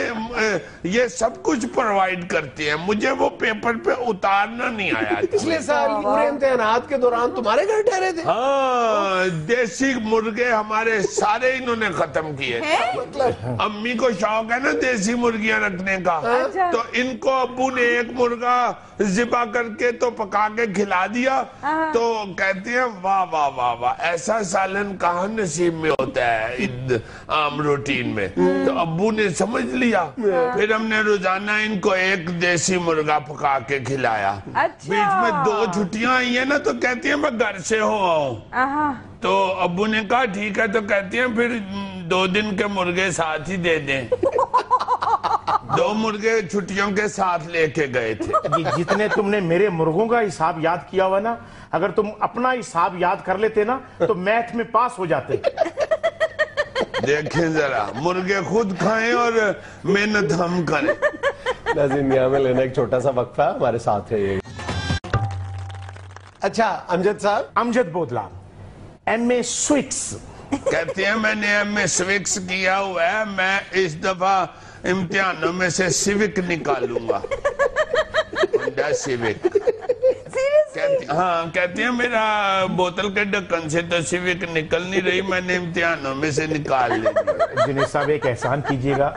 یہ سب کچھ پرووائڈ کرتے ہیں، مجھے وہ پیپر پہ اتارنا نہیں آیا۔ پچھلے سال پورے امتحانات کے دوران تمہارے گھر ٹھہرے تھے؟ ہاں، دیسی مرغے ہمارے سارے انہوں نے ختم کیے۔ امی کو شوق ہے نا دیسی مرغیاں رکھنے کا، تو ان کو ابو نے ایک مرغا ذبح کر کے تو پکا کے کھلا دیا، تو کہتے ہیں واہ واہ واہ واہ، ایسا سالن کہاں نصیب میں ہوتا ہے عام روٹین میں۔ تو ابو نے سمجھ لیا، پھر ہم نے روزانہ ان کو ایک دیسی مرغا پکا کے کھلایا۔ بیچ میں 2 چھٹیاں آئی ہیں نا، تو کہتی ہیں میں گھر سے ہو آؤں، تو ابو نے کہا ٹھیک ہے، تو کہتی ہیں پھر 2 دن کے مرغے ساتھ ہی دے دیں۔ 2 مرغے چھٹیوں کے ساتھ لے کے گئے تھے۔ جتنے تم نے میرے مرغوں کا حساب یاد کیا ہوا نا، اگر تم اپنا حساب یاد کر لیتے نا تو میتھ میں پاس ہو جاتے۔ دیکھیں ذرا، مرغے خود کھائیں اور محنت ہم کریں۔ ناظرین یہاں میں لینا ایک چھوٹا سا وقفہ، ہمارے ساتھ ہے یہ۔ اچھا امجد صاحب، امجد بودلال، MA سویکس۔ کہتے ہیں میں نے MA سوکس کیا ہوا ہے، میں اس دفعہ امتحانوں میں سے سیوک نکالوں گا، ہونڈا سیوک۔ ہاں کہتے ہیں میرا بوتل کے ڈھکن سے تو سیوک نکل نہیں رہی، میں نے امتحانوں میں سے نکال لی۔ جنید صاحب ایک احسان کیجئے گا،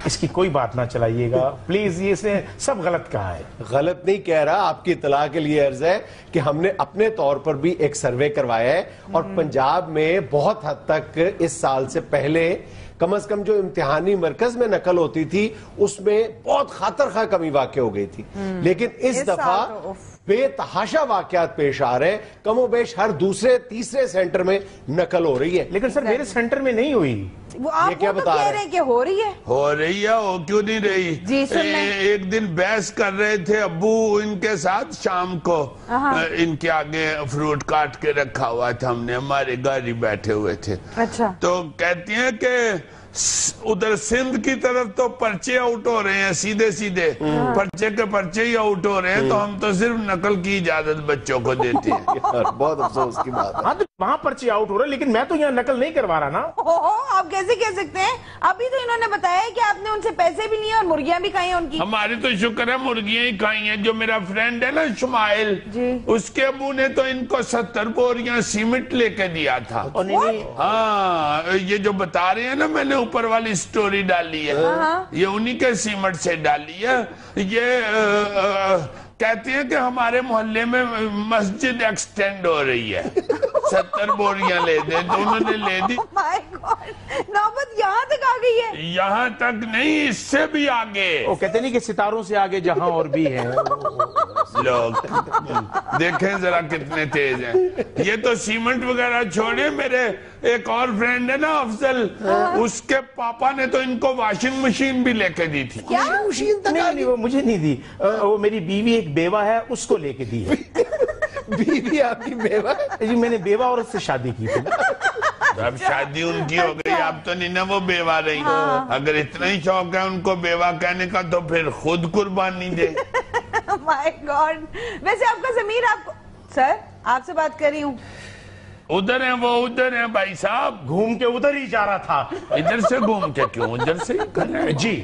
اس کی کوئی بات نہ چلائیے گا پلیز، یہ اس نے سب غلط کہا ہے۔ غلط نہیں کہہ رہا، آپ کی اطلاع کے لیے عرض ہے کہ ہم نے اپنے طور پر بھی ایک سروے کروایا ہے، اور پنجاب میں بہت حد تک اس سال سے پہلے کم از کم جو امتحانی مرکز میں نقل ہوتی تھی اس میں بہت خاطر خواہ کمی واقع ہو گئی تھی، لیکن اس دفعہ بے تحاشا واقعات پیش آ رہے ہیں، کم و بیش ہر دوسرے تیسرے سینٹر میں نقل ہو رہی ہے۔ لیکن سر میرے سینٹر میں نہیں ہوئی۔ وہ آپ کیا تو بتا کہہ رہے رہے ہیں کہ ہو رہی ہے؟ ہو رہی ہے، ہو کیوں نہیں رہی؟ جی سن لیں۔ ایک دن بحث کر رہے تھے ابو ان کے ساتھ، شام کو ان کے آگے فروٹ کاٹ کے رکھا ہوا تھا، ہم نے ہمارے گھر ہی بیٹھے ہوئے تھے، اچھا، تو کہتی ہیں کہ ادھر سندھ کی طرف تو پرچے آؤٹ ہو رہے ہیں، سیدھے سیدھے پرچے کے پرچے ہی آؤٹ ہو رہے ہیں، تو ہم تو صرف نقل کی اجازت بچوں کو دیتے ہیں۔ بہت افسوس کی بات ہے۔ ہاں تو وہاں پرچے آؤٹ ہو رہے ہیں، لیکن میں تو یہاں نقل نہیں کروا رہا نا۔ آپ کیسے کہہ سکتے ہیں؟ ابھی تو انہوں نے بتایا کہ آپ نے ان سے پیسے بھی لیے اور مرغیاں بھی کھائی ہیں ان کی۔ ہماری تو شکر ہے مرغیاں ہی کھائی ہیں۔ جو میرا فرینڈ ہے نا شمائل، اس کے ابو نے تو ان کو 70 بوریاں سیمنٹ لے کے دیا تھا۔ ہاں یہ جو بتا رہے ہیں نا، میں نے اوپر والی سٹوری ڈالی ہے، یہ انہی کے سیمنٹ سے ڈالی ہے۔ یہ کہتے ہیں کہ ہمارے محلے میں مسجد ایکسٹینڈ ہو رہی ہے، 70 بوریاں لے دیں، تو انہوں نے لے دی۔ نوبت یہاں تک آ گئی ہے؟ یہاں تک نہیں، اس سے بھی آگے۔ وہ کہتے نہیں کہ ستاروں سے آگے جہاں اور بھی ہیں۔ لوگ دیکھیں ذرا کتنے تیز ہیں۔ یہ تو سیمنٹ وغیرہ چھوڑے، میرے ایک اور فرینڈ ہے نا افضل، اس کے پاپا نے تو ان کو واشنگ مشین بھی لے کے دی تھی۔ نہیں وہ مجھے نہیں دی، وہ میری بیوی ایک بیوہ ہے، اس کو لے کے دی ہے۔ بیوی آپ کی بیوہ؟ جی میں نے بیوہ اور اس سے شادی کی تھی۔ اب شادی ان کی ہو گئی، اب تو نہیں نا وہ بیوہ رہی۔ اگر اتنا ہی شوق ہے ان کو بیوہ کہنے کا تو پھر خود قربانی دے۔ مائی گاڈ، ویسے آپ کا ضمیر آپ کو، سر آپ سے بات کر رہی ہوں، ادھر ہیں وہ، ادھر ہیں بھائی صاحب، گھوم کے ادھر ہی جا رہا تھا۔ ادھر سے گھوم کے کیوں، ادھر سے ہی کرنا ہے۔ جی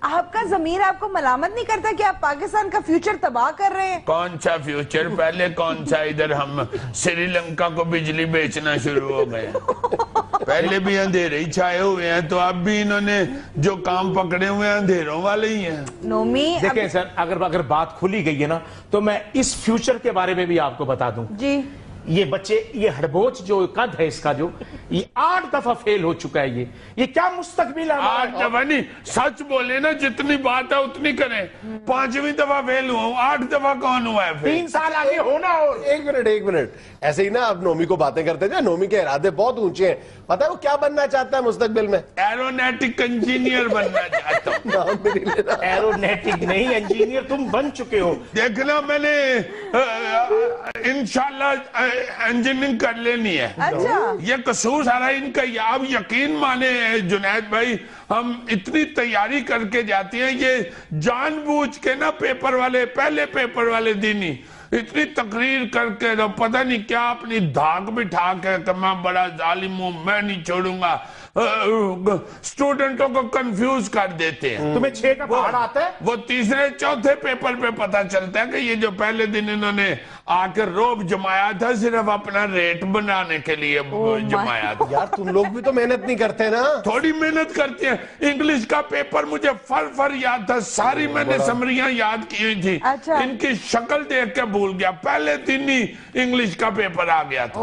آپ کا ضمیر آپ کو ملامت نہیں کرتا کہ آپ پاکستان کا فیوچر تباہ کر رہے ہیں؟ کون سا فیوچر؟ پہلے کون سا؟ ادھر ہم سری لنکا کو بجلی بیچنا شروع ہو گئے، پہلے بھی اندھیرے ہی چھائے ہوئے ہیں، تو اب بھی انہوں نے جو کام پکڑے ہوئے ہیں اندھیروں والے ہی ہیں۔ نومی دیکھیں سر، اگر بات کھلی گئی ہے نا تو میں اس فیوچر کے بارے میں بھی آپ کو بتا دوں۔ جی یہ بچے، یہ ہڑبوچ جو قد ہے اس کا، جو یہ 8 دفعہ فیل ہو چکا ہے، یہ کیا مستقبل ہے؟ 8 دفعہ نہیں، سچ بولے نا، جتنی بات ہے اتنی کریں۔ 5ویں دفعہ فیل ہوا ہوں، 8 دفعہ کون ہوا ہے فیل؟ 3 سال آگے ہونا۔ اور ایک منٹ ایسے ہی نا آپ نومی کو باتیں کرتے تھے، نومی کے ارادے بہت اونچے ہیں، پتہ ہے وہ کیا بننا چاہتا ہے مستقبل میں؟ ایرونیٹک انجینئر بننا چاہتا ہوں۔ نام بھی نہیں لینا۔ ایرونیٹک نہیں، انجینئر تم بن چکے ہو۔ دیکھنا میں نے انشاءاللہ انجینئرنگ کر لینی ہے۔ اچھا، یہ قصور سارا ان کا، آپ یقین مانے جنید بھائی، ہم اتنی تیاری کر کے جاتی ہیں، یہ جان بوجھ کے نا پیپر والے، پہلے پیپر والے دن ہی اتنی تقریر کر کے پتہ نہیں کیا اپنی دھاک بٹھا کے کہ میں بڑا ظالم ہوں، میں نہیں چھوڑوں گا، اسٹوڈنٹوں کو کنفیوز کر دیتے ہیں۔ تمہیں 6 کا پہاڑ آتا ہے؟ وہ تیسرے چوتھے پیپر پہ پتہ چلتا ہے کہ یہ جو پہلے دن انہوں نے آ کے روب جمایا تھا صرف اپنا ریٹ بنانے کے لیے جمایا تھا۔ یار تم لوگ بھی تو محنت نہیں کرتے نا۔ تھوڑی محنت کرتے ہیں۔ انگلش کا پیپر مجھے فر یاد تھا، ساری میں نے سمریاں یاد کی ہوئی تھی، اچھا۔ ان کی شکل دیکھ کے بھول گیا، پہلے دن ہی انگلش کا پیپر آ گیا تھا۔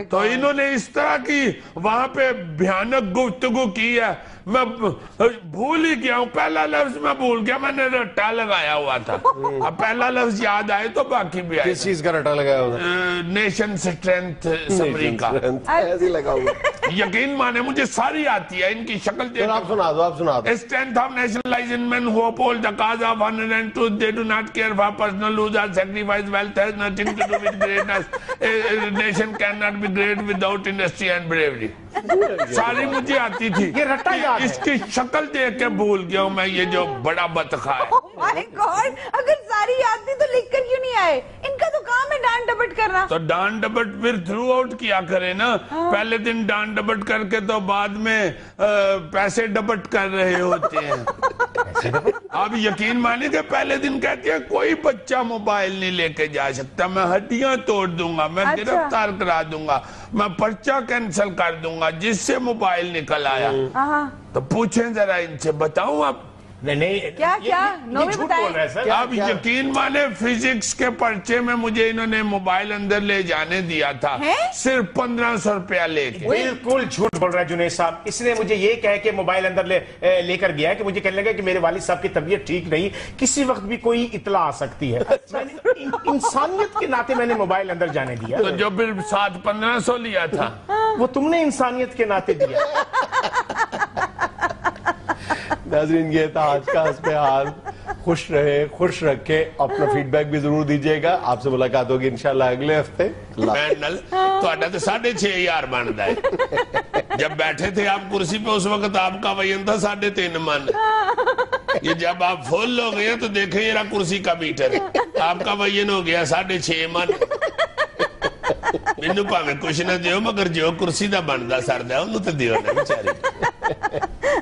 تو انہوں نے اس طرح کی وہاں پہ بھیانک گفتگو کی ہے، میں بھول ہی گیا ہوں، پہلا لفظ میں بھول گیا، میں نے رٹا لگایا ہوا تھا، اب پہلا لفظ یاد آئے تو باقی بھی آئے۔ کس چیز کا رٹا لگایا ہوتا؟ نیشن سٹرینتھ سمری کا۔ ایسے لگا ہوا۔ یقین مانے مجھے ساری آتی ہے، ان کی شکل دیکھ۔ آپ سنا دو، آپ سنا دو۔ Strength of nationalization men who uphold the cause of honor and truth, they do not care for personal loss or sacrifice. Wealth has nothing to do with greatness. A nation cannot be great without industry and bravery. ساری مجھے آتی تھی، یہ رٹا یاد ہے۔ اس کی شکل دیکھ کے بھول گیا ہوں میں، یہ جو بڑا بطخہ ہے۔ Oh my God! اگر ساری یاد تھی تو لکھ کر کیوں نہیں آئے؟ ان کا تو کام ہے ڈانٹ ڈپٹ کرنا۔ تو ڈانٹ ڈپٹ پھر تھرو آؤٹ کیا کرے نا، پہلے دن ڈانٹ ڈپٹ کر کے تو بعد میں پیسے ڈپٹ کر رہے ہوتے ہیں۔ اب یقین مانے کہ پہلے دن کہتے ہیں کوئی بچہ موبائل نہیں لے کے جا سکتا، میں ہڈیاں توڑ دوں گا، میں گرفتار کرا دوں گا، میں پرچہ کینسل کر دوں گا جس سے موبائل نکل آیا۔ تو پوچھیں ذرا ان سے، بتاؤں اب نہیں کیا نومی جھوٹ بول رہے ہیں سر۔ اب یقین مانے فزکس کے پرچے میں مجھے انہوں نے موبائل اندر لے جانے دیا تھا، صرف 1500 روپیہ لے کے۔ بالکل جھوٹ بول رہا ہے جنید صاحب، اس نے مجھے یہ کہہ کے موبائل اندر لے کر گیا ہے کہ مجھے کہنے لگا کہ میرے والد صاحب کی طبیعت ٹھیک نہیں، کسی وقت بھی کوئی اطلاع آ سکتی ہے۔ میں نے انسانیت کے ناطے میں نے موبائل اندر جانے دیا۔ تو جو پھر ساتھ 1500 لیا تھا وہ تم نے انسانیت کے ناطے دیا۔ ناظرین یہ تھا آج کا اس پہ حال، خوش رہے، خوش رکھے، اپنا فیڈ بیک بھی ضرور دیجئے گا۔ آپ سے ملاقات ہوگی انشاءاللہ اگلے ہفتے۔ مینل تو تو 6500 بنتا ہے، جب بیٹھے تھے آپ کرسی پہ اس وقت آپ کا وزن تھا 3.5 من، یہ جب آپ فل ہو گئے تو دیکھیں یہ کرسی کا میٹر ہے، آپ کا وزن ہو گیا 6.5 من۔ مینو پاوے کچھ نہ دیو مگر جو کرسی دا بندا سر دا انہوں تے دیو نا بیچاری۔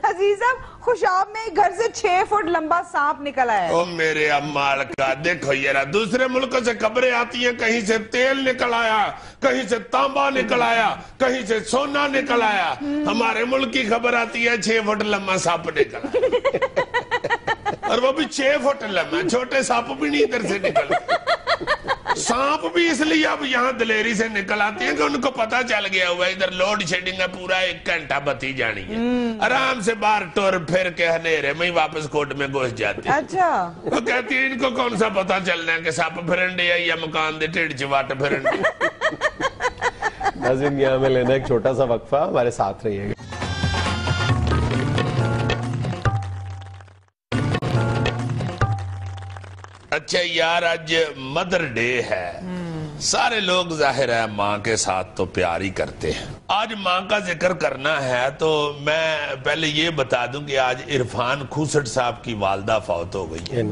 عزیز صاحب، خوشاب میں گھر سے 6 فٹ لمبا سانپ نکل آیا ہے۔ او میرے امال کا دیکھو یارا، دوسرے ملکوں سے خبریں آتی ہیں، کہیں سے تیل نکل آیا، کہیں سے تانبا نکل آیا، کہیں سے سونا نکل آیا، ہمارے ملک کی خبر آتی ہے 6 فٹ لمبا سانپ نکل آیا، اور وہ بھی 6 فٹ لمبا، چھوٹے سانپ بھی نہیں ادھر سے نکل آیا۔ سانپ بھی اس لیے اب یہاں دلیری سے نکل آتی ہیں کہ ان کو پتا چل گیا ہوا ادھر لوڈ شیڈنگ ہے، پورا 1 گھنٹہ بتی جانی ہے، آرام سے باہر ٹور پھر کے ہنیرے میں واپس کوٹ میں گھس جاتی ہے۔ اچھا، وہ کہتی ہیں ان کو کون سا پتا چلنا ہے کہ سانپ پھرنڈے ہے یا مکان دے ٹیڑ چواٹ پھرنڈے۔ ناظرین یہاں میں لینا ایک چھوٹا سا وقفہ، ہمارے ساتھ رہیے گا۔ اچھا یار، آج مدر ڈے ہے، سارے لوگ ظاہر ہے ماں کے ساتھ تو پیار ہی کرتے ہیں۔ آج ماں کا ذکر کرنا ہے تو میں پہلے یہ بتا دوں کہ آج عرفان کھوسٹ صاحب کی والدہ فوت ہو گئی ہے۔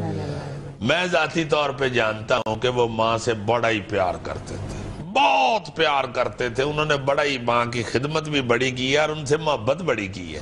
میں ذاتی طور پہ جانتا ہوں کہ وہ ماں سے بڑا ہی پیار کرتے تھے، بہت پیار کرتے تھے، انہوں نے بڑا ہی ماں کی خدمت بھی بڑی کی ہے اور ان سے محبت بڑی کی ہے۔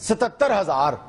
77,000।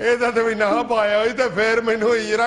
ਇਹਦਾ ਤੇ ਵੀ ਨਾ ਪਾਇਆ ਹੋਈ ਤੇ ਫਿਰ ਮੈਨੂੰ ਹੀਰਾ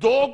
2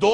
2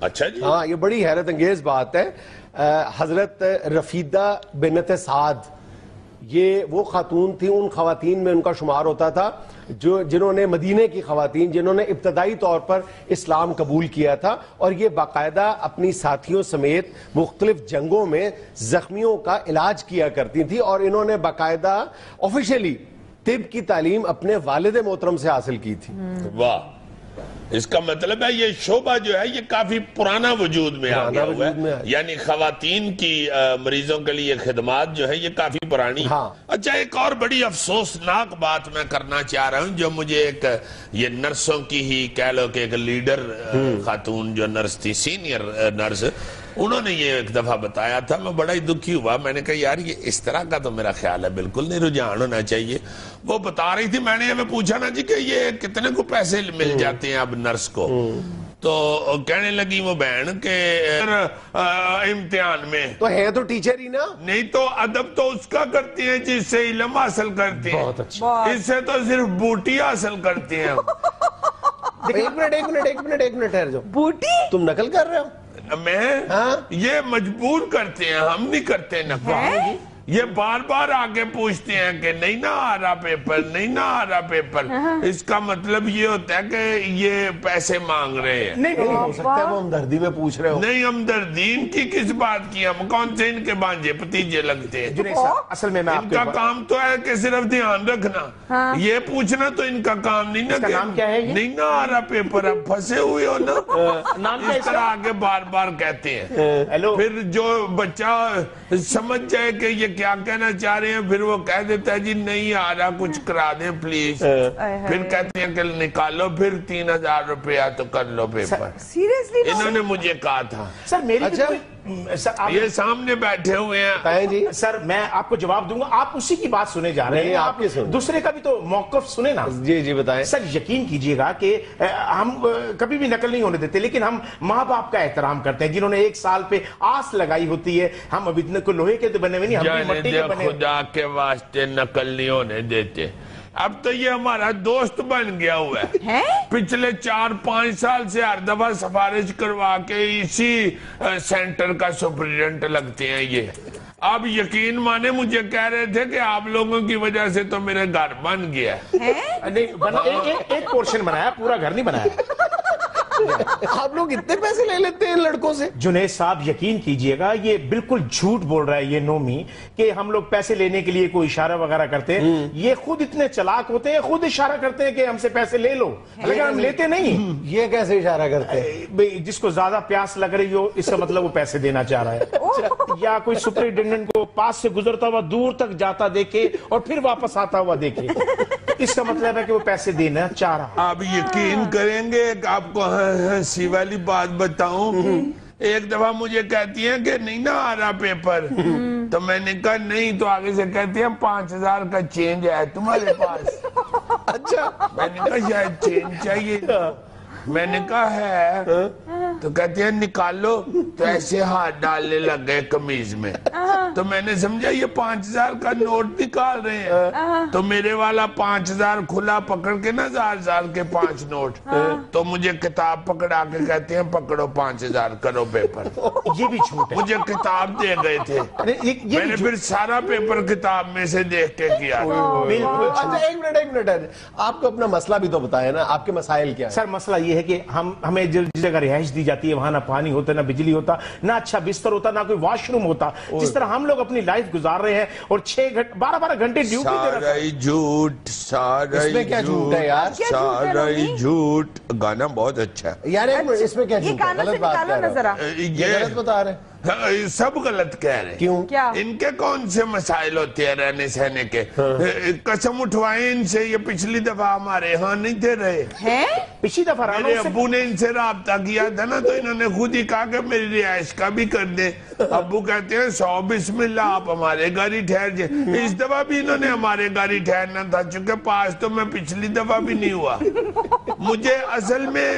اچھا جی. ہاں یہ بڑی حیرت انگیز بات ہے. حضرت رفیدہ بنت سعد یہ وہ خاتون تھی, ان خواتین میں ان کا شمار ہوتا تھا جنہوں نے مدینے کی خواتین جنہوں نے ابتدائی طور پر اسلام قبول کیا تھا, اور یہ باقاعدہ اپنی ساتھیوں سمیت مختلف جنگوں میں زخمیوں کا علاج کیا کرتی تھی, اور انہوں نے باقاعدہ آفیشیلی طب کی تعلیم اپنے والد محترم سے حاصل کی تھی. واہ, اس کا مطلب ہے یہ شعبہ جو ہے یہ کافی پرانا وجود میں آ گیا ہوا ہے, یعنی خواتین کی مریضوں کے لیے خدمات جو ہے یہ کافی پرانی. اچھا, ایک اور بڑی افسوسناک بات میں کرنا چاہ رہا ہوں جو مجھے ایک یہ نرسوں کی ہی کہہ لو کہ ایک لیڈر خاتون جو نرس تھی, سینئر نرس, انہوں نے یہ ایک دفعہ بتایا تھا, میں بڑا ہی دکھی ہوا. میں نے کہا یار یہ اس طرح کا تو میرا خیال ہے بالکل نہیں رجحان ہونا چاہیے. وہ بتا رہی تھی, میں نے ہمیں پوچھا نا جی کہ یہ کتنے کو پیسے مل جاتے ہیں اب نرس کو, تو کہنے لگی وہ بہن کہ امتحان میں تو ہے تو ٹیچر ہی نا, نہیں تو ادب تو اس کا کرتی ہیں جس سے علم حاصل کرتی ہیں, بہت اچھا, اس سے تو صرف بوٹی حاصل کرتی ہیں. ایک منٹ ٹھہر جاؤ, بوٹی تم نقل کر رہے ہو؟ میں یہ مجبور کرتے ہیں, ہم نہیں کرتے نقل. یہ بار بار آگے پوچھتے ہیں کہ نہیں نہ آ رہا پیپر, نہیں نہ آ رہا پیپر. اس کا مطلب یہ ہوتا ہے کہ یہ پیسے مانگ رہے ہیں. نہیں ہو سکتا ہے وہ ہمدردی میں پوچھ رہے ہو. نہیں, ہمدردین کی کس بات کی, ہم کون سے ان کے بانجے بتیجے لگتے ہیں. اصل میں ان کا کام تو ہے کہ صرف دھیان رکھنا, یہ پوچھنا تو ان کا کام نہیں نا. نام کیا ہے؟ نہیں نہ آ رہا پیپر, اب پھنسے ہوئے ہو نا, اس طرح آگے بار بار کہتے ہیں. پھر جو بچہ سمجھ جائے کہ یہ کیا کہنا چاہ رہے ہیں, پھر وہ کہہ دیتا ہے جی نہیں آ رہا, کچھ کرا دیں پلیز. پھر کہتے ہیں کہ نکالو پھر 3000 روپیہ تو کر لو پیپر. سیریسلی انہوں نے مجھے کہا تھا. سر میری یہ سامنے بیٹھے ہوئے ہیں جی. سر میں آپ کو جواب دوں گا, آپ اسی کی بات سنے جا رہے ہیں, آپ دوسرے کا بھی تو موقف سنے نا. جی جی بتائیں. سر یقین کیجئے گا کہ ہم کبھی بھی نقل نہیں ہونے دیتے, لیکن ہم ماں باپ کا احترام کرتے ہیں جنہوں نے ایک سال پہ آس لگائی ہوتی ہے. ہم ابھی اتنے کو لوہے کے تو بنے ہوئے نہیں, ہم بھی مٹی کے بنے. خدا کے واسطے نقل نہیں ہونے دیتے. اب تو یہ ہمارا دوست بن گیا ہوا ہے. پچھلے 4-5 سال سے ہر دفعہ سفارش کروا کے اسی سینٹر کا سپریڈنٹ لگتے ہیں یہ. اب یقین مانے مجھے کہہ رہے تھے کہ آپ لوگوں کی وجہ سے تو میرے گھر بن گیا. ایک پورشن بنایا, پورا گھر نہیں بنایا. آپ لوگ اتنے پیسے لے لیتے ہیں لڑکوں سے؟ جنید صاحب یقین کیجئے گا یہ بالکل جھوٹ بول رہا ہے یہ نومی کہ ہم لوگ پیسے لینے کے لیے کوئی اشارہ وغیرہ کرتے ہیں. یہ خود اتنے چلاک ہوتے ہیں, خود اشارہ کرتے ہیں کہ ہم سے پیسے لے لو, لیکن ہم لیتے نہیں. یہ کیسے اشارہ کرتے ہیں؟ جس کو زیادہ پیاس لگ رہی ہو اس کا مطلب وہ پیسے دینا چاہ رہا ہے, یا کوئی سپرنٹینڈنٹ کو پاس سے گزرتا ہوا دور تک جاتا دیکھے اور پھر واپس آتا ہوا دیکھے, اس کا مطلب ہے کہ وہ پیسے دینا چاہ رہا. آپ یقین کریں گے کہ آپ کو ہنسی والی بات بتاؤں, ایک دفعہ مجھے کہتی ہیں کہ نہیں نہ آ رہا پیپر, تو میں نے کہا نہیں, تو آگے سے کہتی ہیں 5000 کا چینج ہے تمہارے پاس. اچھا, میں نے کہا شاید چینج چاہیے. میں نے کہا ہے, تو کہتے ہیں نکالو, تو ایسے ہاتھ ڈالنے لگ گئے قمیض میں. تو میں نے سمجھا یہ 5000 کا نوٹ نکال رہے ہیں, تو میرے والا 5000 کھلا پکڑ کے نا 1000 کے 5 نوٹ, تو مجھے کتاب پکڑا کے کہتے ہیں پکڑو 5000 کرو پیپر. یہ بھی جھوٹ ہے. مجھے کتاب دے گئے تھے, میں نے پھر سارا پیپر کتاب میں سے دیکھ کے کیا. اچھا ایک منٹ, آپ کو اپنا مسئلہ بھی تو بتائیں نا, آپ کے مسائل کیا ہیں؟ سر مسئلہ یہ ہے کہ ہمیں جس جگہ رہائش دی جاتی ہے وہاں نہ پانی ہوتا, نہ بجلی ہوتا, نہ اچھا بستر ہوتا, نہ کوئی واش روم ہوتا. جس طرح ہم لوگ اپنی لائف گزار رہے ہیں اور 12 گھنٹے ڈیوٹی دے رہے ہیں. جھوٹ, سارا اس میں کیا جھوٹ ہے یار؟ سارا جھوٹ. گانا بہت اچھا ہے یار, اس میں کیا جھوٹ ہے؟ غلط بات کہہ رہا ہوں, یہ غلط بتا رہے ہیں. سب غلط کہہ رہے ہیں. کیوں؟ ان کے کون سے مسائل ہوتے ہیں رہنے سہنے کے؟ قسم اٹھوائیں ان سے, یہ پچھلی دفعہ ہمارے ہاں نہیں تھے رہے. پچھلی دفعہ میرے ابو نے ان سے رابطہ کیا تھا نا, تو انہوں نے خود ہی کہا کہ میری رہائش کا بھی کر دیں. ابو کہتے ہیں 100 بسم اللہ, آپ ہمارے گھر ہی ٹھہر جائیں. اس دفعہ بھی انہوں نے ہمارے گھر ہی ٹھہرنا تھا, چونکہ پاس تو میں پچھلی دفعہ بھی نہیں ہوا. مجھے اصل میں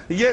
یہ